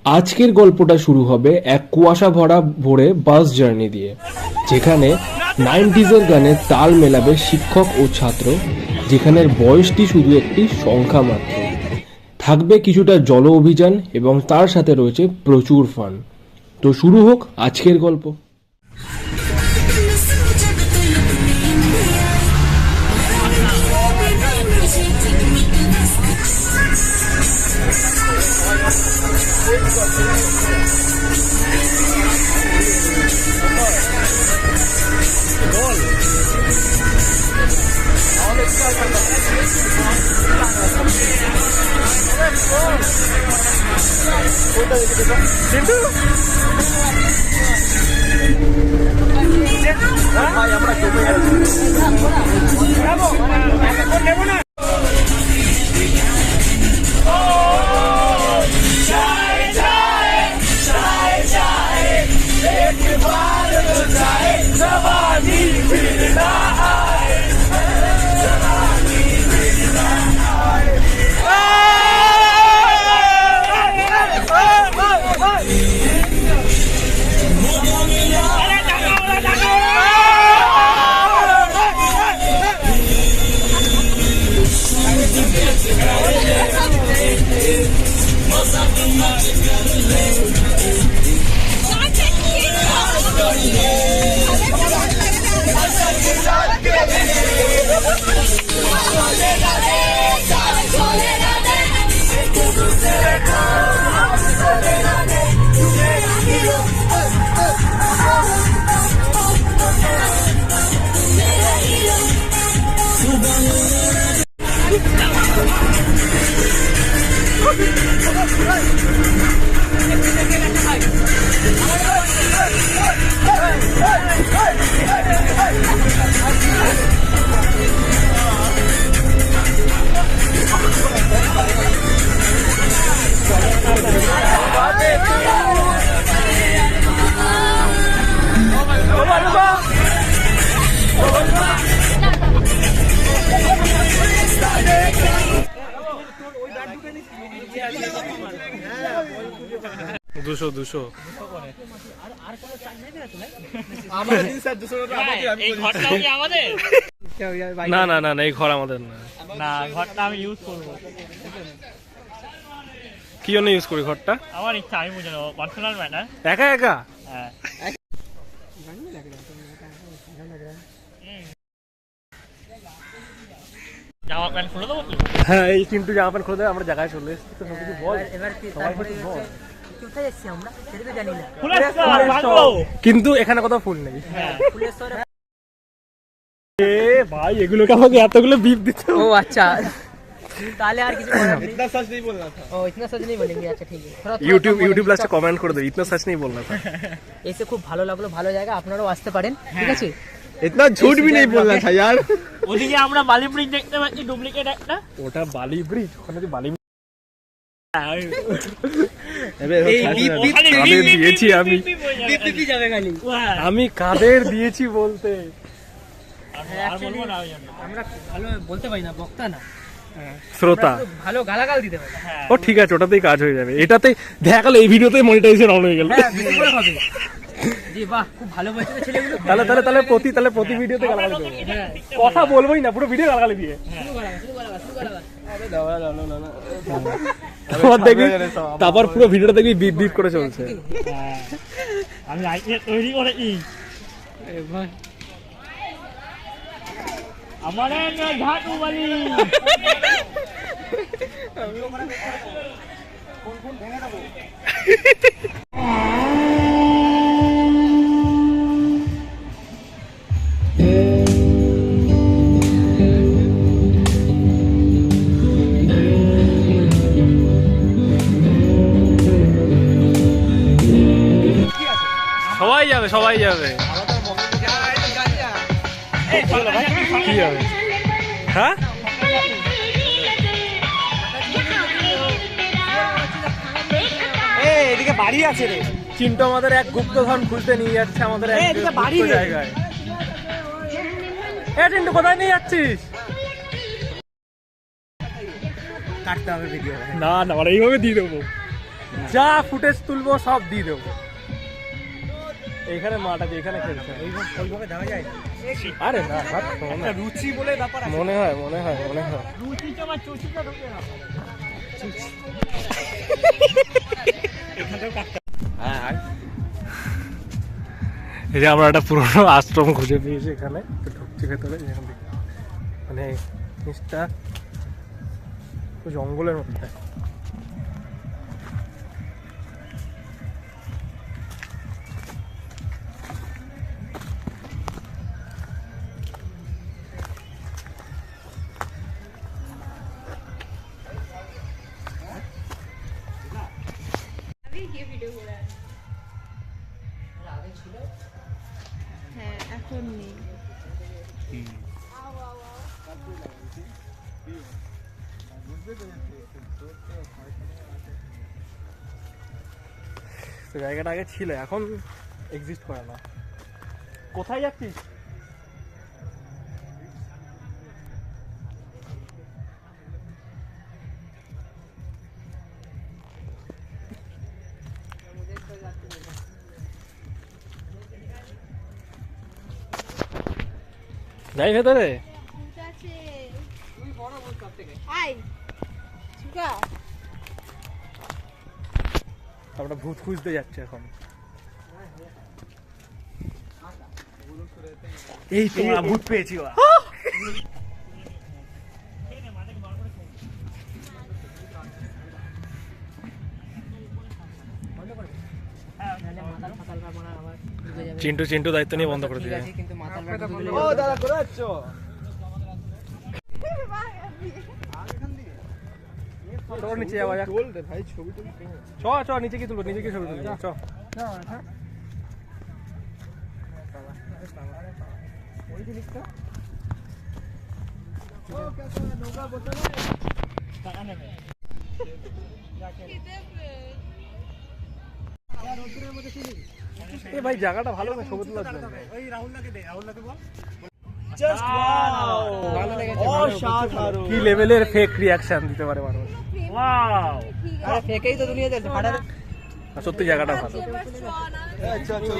আজকের গল্পটা শুরু হবে এক কুয়াশা ভরা ভোরে বাস জার্নি দিয়ে, যেখানে 90s-এর গানে তাল মেলাবে শিক্ষক ও ছাত্র, যেখানের বয়সটি শুধু একটি সংখ্যা মাত্র। থাকবে কিছুটা জল অভিযান এবং তার সাথে রয়েছে প্রচুর ফান। তো শুরু হোক আজকের গল্প। না না না না, এই ঘর আমাদের না। না, ঘরটা আমি ইউজ করব। কি জন্য ইউজ করি ঘরটা? আমার ইচ্ছা, আমি বুঝে নেবো, পার্সোনাল ম্যাটার। একা একা? হ্যাঁ। জামা প্যান্ট খুলে দেবো তো? হ্যাঁ, এই কিন্তু জামা প্যান্ট খুলে দেবে, আমরা জায়গায় চলে এসেছি। তো সবকিছু বল, এবার কি তারপরে কোথায় যাচ্ছি আমরা সেটা তো জানি না। কিন্তু এখানে কোথাও ফুল নেই। ফুলেশ্বরে এ ভাই, এগুলোকে আমাকে এতগুলো বিপ দিতে। ও আচ্ছা, তাহলে আর কিছু বলার নেই। इतना सच नहीं बोलना था। ओ इतना सच नहीं बोलेंगे। अच्छा ठीक है, ইউটিউব লাস্টে কমেন্ট করে দেবে, ইতনা সচ नहीं बोलना था। এসে খুব ভালো লাগলো, ভালো জায়গা, আপনারাও আসতে পারেন। ঠিক আছে, इतना झूठ भी नहीं बोलना था यार। ওদিকে আমরা বালি ব্রিজ দেখতে পাচ্ছি, ডুপ্লিকেট একটা। ওটা বালি ব্রিজ, ওখানে যে বালি দিয়েছি আমি, বিপি যাবে খালি। আমি কাদের দিয়েছি বলতে। আমরা ভালো বলতে পারি না, বক্তা না, শ্রোতা। ভালো গালাগাল দিতে পারি। ও ঠিক আছে, ওটাতেই কাজ হয়ে যাবে। এটাতে দেখা গেল এই ভিডিওতে মনিটাইজেশন অন হয়ে গেল। হ্যাঁ, বিপুল হবে। জি বাহ, খুব ভালো বলছে ছেলেগুলো। তাহলে প্রতি ভিডিওতে গালাগালি দেবো। কথা বলবোই না, পুরো ভিডিও গালাগালি দিয়ে। তারপর পুরো ভিডিওটা দেখবি বিপ বিপ করে চলছে। আমি আইডিয়া তৈরি করেছি। আমার ঝাটু বালি। সবাই যাবে। কি হবে? হ্যাঁ, এদিকে বাড়ি আছে রে। চিন্টু আমাদের এক গুপ্তধন খুঁজতে নিয়ে যাচ্ছে আমাদের এক গুপ্ত জায়গায়। এ চিন্টু, কোথায় নিয়ে যাচ্ছিস? কাটতে হবে ভিডিও। না না, মানে এইভাবে দিয়ে দেবো। যা ফুটেজ তুলবো সব দিয়ে দেবো। এইখানে মাঠ আছে, এখানে খেলছে। ওইভাবে দেখা যায় আরে না, রুচি বলে ব্যাপার আছে। মনে হয় রুচি তো আমার চুচিটা ঢুকে না এই যে আমরা একটা পুরোনো আশ্রম খুঁজে পেয়েছি এখানে, তো ঢুকছি ভেতরে। এখান থেকে মানে জিনিসটা জঙ্গলের মধ্যে। হ্যাঁ এখন নেই। তো জায়গাটা আগে ছিল, এখন এক্সিস্ট করে না। কোথায় যাচ্ছিস? যাই ভেতরে। ভূত আছে। তুই বড় ভূত সব থেকে। আয়। চুকা। আমরা ভূত খুঁজতে যাচ্ছি এখন। এই তো আমরা ভূত পেয়েছি। চিন্টু চিন্টু দায়িত্ব নিয়ে বন্ধ করে দিয়েছে। কিন্তু মাথার ব্যাপারটা ও দাদা করে যাচ্ছ? তোর নিচে যাওয়া যাক। চল রে ভাই, ছবি টবি চ চ, নিচে কি তুলবো, নিচে কি ছবি তুলবো, চ। এ ভাই জায়গাটা ভালো না ছবি তোলার জন্য। ওই রাহুলদাকে দে, রাহুলদাকে বল। জাস্ট ভালো লেগেছে। অসাধারণ। কি লেভেলের ফেক রিয়াকশন দিতে পারে মানুষ। ওয়াও আরে ফেকেই তো দুনিয়া চলছে ফাটার। আর সত্যি জায়গাটা ভালো। আচ্ছা আচ্ছা।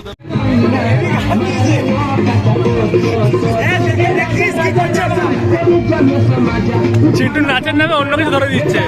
চিন্টু নাচের নামে অন্য কিছু ধরে দিচ্ছে।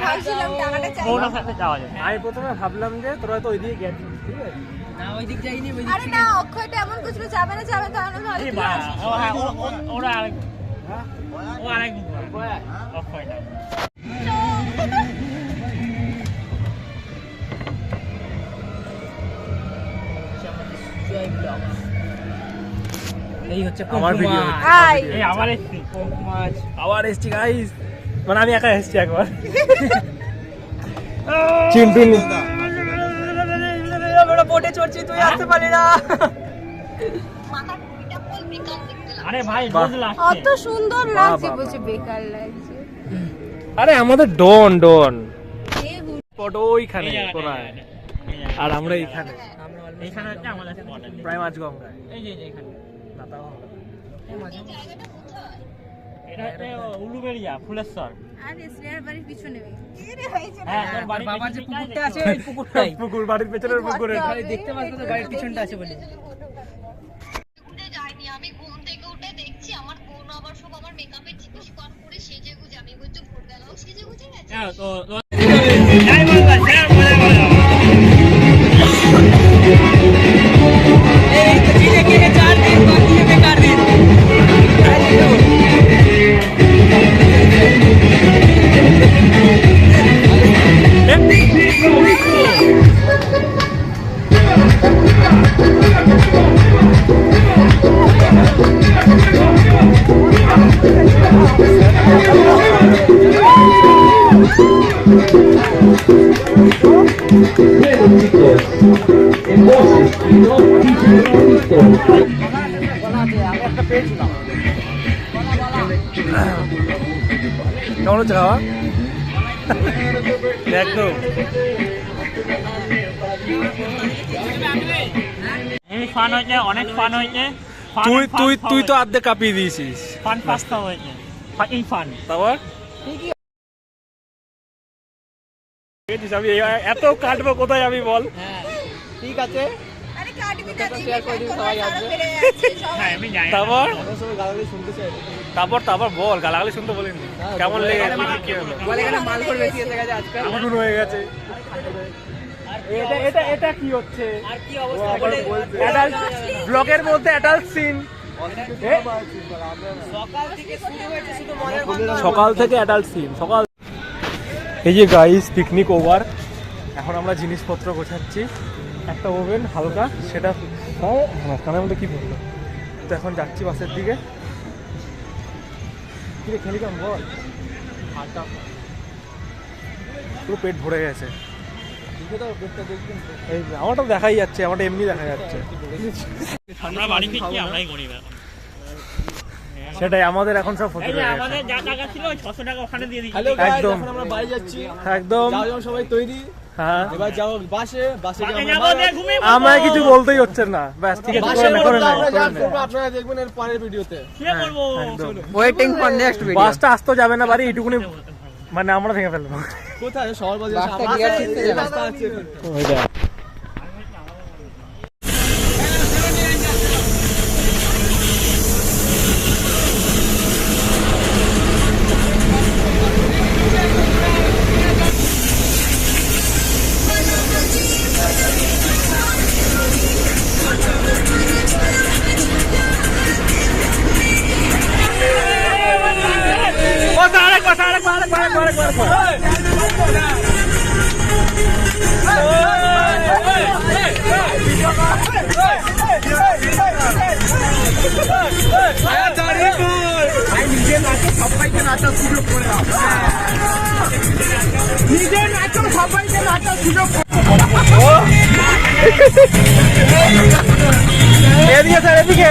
ভাবছিলাম টাকাটা চাই। ওনার সাথে যাওয়া যায় আমি প্রথমে ভাবলাম যে তোরা তো ওইদিকে গেছিস, ঠিক আছে? না ওই দিক যাইনি, ওই আরে না, অক্ষয়টা এমন কিছু যাবে না, যাবে তাহলে ভালো এই করে বা আসিস। ওরা আরেক ও আরেক অক্ষয়টা এই হচ্ছে আমার ভিডিও আয়। এই আমার এসছি মাছ আবার এসছি গাইস, মানে আমি একা এসছি একবার। চিন্টু আমরা বোটে চড়ছি, তুই আসতে পারলি না। আরে ভাই রোজ লাগছে অত সুন্দর লাগছে, বলছে বেকার লাগছে। আরে আমাদের ডন ডন এ হুড- স্পট ওইখানে কোনায়, আর আমরা এইখানে এইখানে হচ্ছে আমাদের স্পট আছে প্রায় মাঝগঙ্গায়। এই যে এখানে না তাও হবে না। এটা হচ্ছে উলুবেড়িয়া ফুলেশ্বর আরে শ্রেয়ার বাড়ির পিছনে। হ্যাঁ তোর বাড়ি বাবার যে পুকুরটা আছে ওই পুকুরটাই পুকুর বাড়ির পেছনের পুকুরে। খালি দেখতে পাচ্ছ তো বাড়ির পিছনটা আছে বলে। উঠে যাইনি, আমি ঘুম থেকে উঠে দেখছি আমার বোন আবার সব আমার মেকআপের জিনিস বার করে সেজে গুজে, আমি বলছি ভোরবেলাও সেজে গুজে গেছে। হ্যাঁ তো যাই বলবা স্যার মজা করো এই তো জিলে কে 4 দিন বাকি है बेकार दिन। কেমন হচ্ছে খাওয়া? একদম এই ফান হয়েছে, অনেক ফান হয়েছে। তুই তুই তুই তো আর্ধেক কাঁপিয়ে দিয়েছিস। ফান পাস্তা হয়েছে, ফাকিং ফান। তারপর আমি এত কাটবো কোথায় আমি বল? হ্যাঁ ঠিক আছে। আরে কাটবি না, তো শেয়ার করে দিন, সবাই আসবে। হ্যাঁ আমি জানি তারপর সবাই গালাগালি শুনতে চাই। তারপর বল, গালাগালি শুনতে বলিনি। কেমন লেগে কি হলো? বলে এখানে মালখোর বেশি এসে গেছে আজকাল। আগুন হয়ে গেছে। এটা এটা এটা কি হচ্ছে? আর কি অবস্থা বলে অ্যাডাল্ট ব্লগের মধ্যে অ্যাডাল্ট সিন। সকাল থেকে শুরু হয়েছে শুধু মজার গল্প। সকাল থেকে অ্যাডাল্ট সিন সকাল। এই যে গাইস, পিকনিক ওভার। এখন আমরা জিনিসপত্র গোছাচ্ছি। একটা ওভেন হালকা, সেটা কানের মধ্যে কি বললো, তো এখন যাচ্ছি বাসের দিকে। কি রে খেলি কেমন বল? পুরো পেট ভরে গেছে। এই আমারটা দেখাই যাচ্ছে, আমারটা এমনি দেখা যাচ্ছে। আমরা বাড়ি ফিরছি, আমরাই গরিব এখন। সেটাই আমাদের এখন সব এই যে আমাদের যা টাকা ছিল ওই 600 টাকা ওখানে দিয়ে দিচ্ছি। হ্যালো গাইস, একদম। এখন আমরা বাড়ি যাচ্ছি। একদম যাও সবাই তৈরি। হ্যাঁ, এবার যাও বাসে গিয়ে আমরা যাবো, দিয়ে ঘুমিয়ে পড়বো। আমায় কিছু বলতেই হচ্ছে না। ব্যাস ঠিক আছে, বাসে করে নে, করে নে, আমরা করে যা নে। করবো আপনারা দেখবেন এর পরের ভিডিওতে। শুয়ে পড়বো। একদম। Waiting for next video. বাসটা আসতে যাবে না বাড়ি, এইটুকুনি মানে আমরা ভেঙে ফেলবো। কোথায় শহর বাজার বাসটা গিয়ে ঠিকতে যাবে। রাস্তা আছে। ওইটা এদিকে স্যার, এদিকে।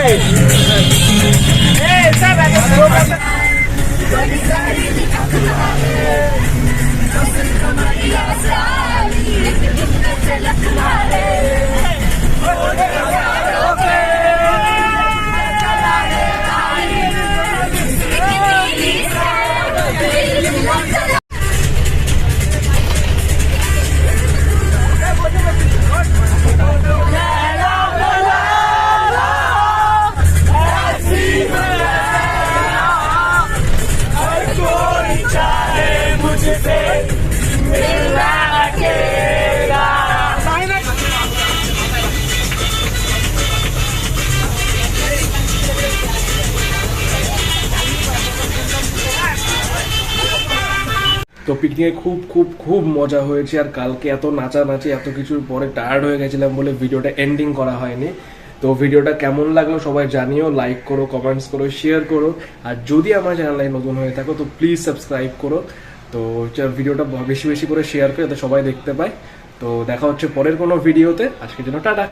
তো পিকনিকে খুব খুব খুব মজা হয়েছে। আর কালকে এত নাচানাচি এত কিছুর পরে টায়ার্ড হয়ে গেছিলাম বলে ভিডিওটা এন্ডিং করা হয়নি। তো ভিডিওটা কেমন লাগলো সবাই জানিও, লাইক করো, কমেন্টস করো, শেয়ার করো। আর যদি আমার চ্যানেলে নতুন হয়ে থাকো তো প্লিজ সাবস্ক্রাইব করো। তো ভিডিওটা বেশি বেশি করে শেয়ার করে যাতে সবাই দেখতে পায়। তো দেখা হচ্ছে পরের কোনো ভিডিওতে, আজকের জন্য টাটা।